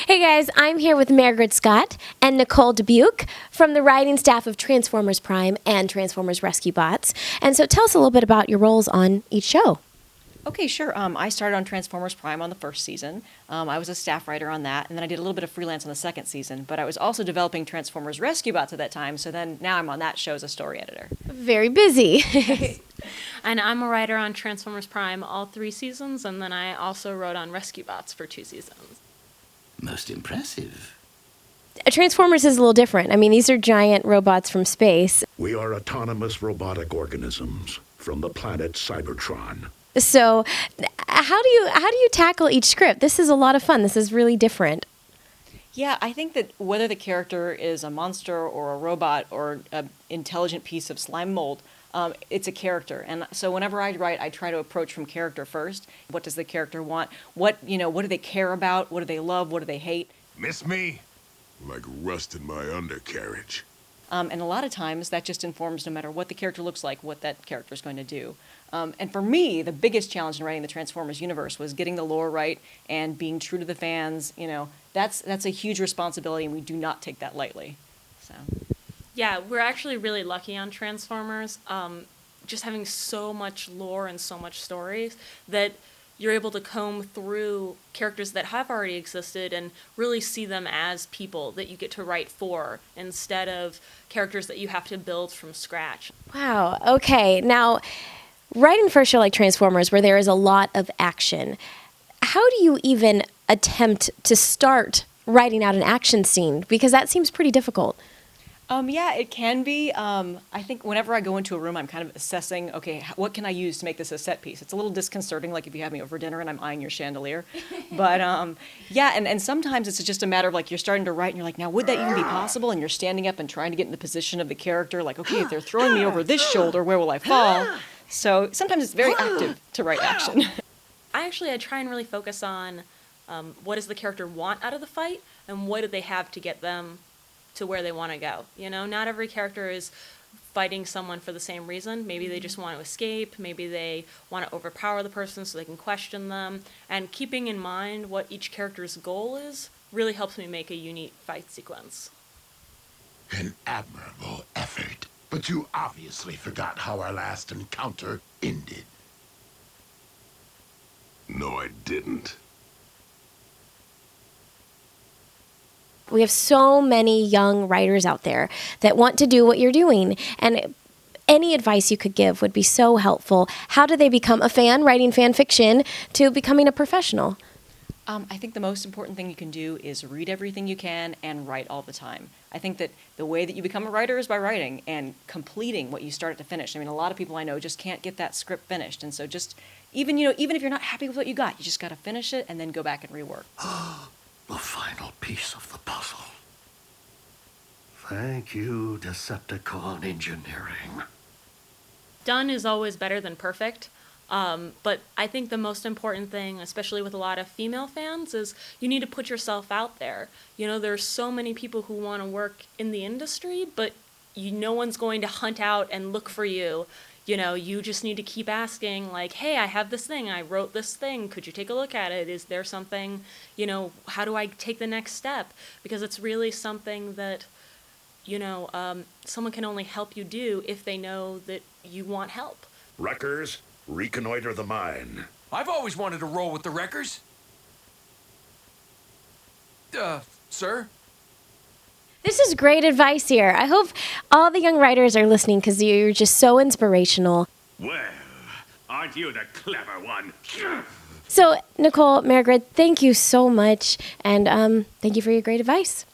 Hey guys, I'm here with Margaret Scott and Nicole Dubuque from the writing staff of Transformers Prime and Transformers Rescue Bots. And so tell us a little bit about your roles on each show. Okay, sure. I started on Transformers Prime on the first season. I was a staff writer on that, and then I did a little bit of freelance on the second season. But I was also developing Transformers Rescue Bots at that time, so then now I'm on that show as a story editor. Very busy. And I'm a writer on Transformers Prime all 3 seasons, and then I also wrote on Rescue Bots for 2 seasons. Most impressive. Transformers is a little different. I mean, these are giant robots from space. We are autonomous robotic organisms from the planet Cybertron. So how do you tackle each script? This is a lot of fun. This is really different. Yeah, I think that whether the character is a monster or a robot or an intelligent piece of slime mold, it's a character. And so whenever I write, I try to approach from character first. What does the character want? What do they care about? What do they love? What do they hate? Miss me? Like rust in my undercarriage. And a lot of times that just informs, no matter what the character looks like, what that character is going to do. And for me, the biggest challenge in writing the Transformers universe was getting the lore right and being true to the fans. That's a huge responsibility, and we do not take that lightly. So. Yeah, we're actually really lucky on Transformers, just having so much lore and so much stories that you're able to comb through characters that have already existed and really see them as people that you get to write for instead of characters that you have to build from scratch. Wow. Okay. Now, writing for a show like Transformers, where there is a lot of action, how do you even attempt to start writing out an action scene? Because that seems pretty difficult. Yeah, it can be. I think whenever I go into a room, I'm kind of assessing, okay, what can I use to make this a set piece? It's a little disconcerting, like if you have me over dinner and I'm eyeing your chandelier. But yeah, and sometimes it's just a matter of like you're starting to write and you're like, now would that even be possible? And you're standing up and trying to get in the position of the character, like, okay, if they're throwing me over this shoulder, where will I fall? So sometimes it's very active to write action. I try and really focus on what does the character want out of the fight and what do they have to get them to where they want to go. Not every character is fighting someone for the same reason. Maybe they just want to escape. Maybe they want to overpower the person so they can question them. And keeping in mind what each character's goal is really helps me make a unique fight sequence. An admirable effort. But you obviously forgot how our last encounter ended. No, I didn't. We have so many young writers out there that want to do what you're doing, and any advice you could give would be so helpful. How do they become a fan, writing fan fiction, to becoming a professional? I think the most important thing you can do is read everything you can and write all the time. I think that the way that you become a writer is by writing and completing what you start to finish. I mean, a lot of people I know just can't get that script finished, and so just even if you're not happy with what you got, you just got to finish it and then go back and rework. The final piece of the puzzle. Thank you, Decepticon Engineering. Done is always better than perfect. But I think the most important thing, especially with a lot of female fans, is you need to put yourself out there. There's so many people who want to work in the industry, but no one's going to hunt out and look for you. You just need to keep asking, like, hey, I have this thing, I wrote this thing, could you take a look at it? Is there something, how do I take the next step? Because it's really something that, someone can only help you do if they know that you want help. Wreckers, reconnoiter the mine. I've always wanted to roll with the Wreckers. Sir? This is great advice here. I hope all the young writers are listening because you're just so inspirational. Well, aren't you the clever one? So, Nicole, Margaret, thank you so much, and thank you for your great advice.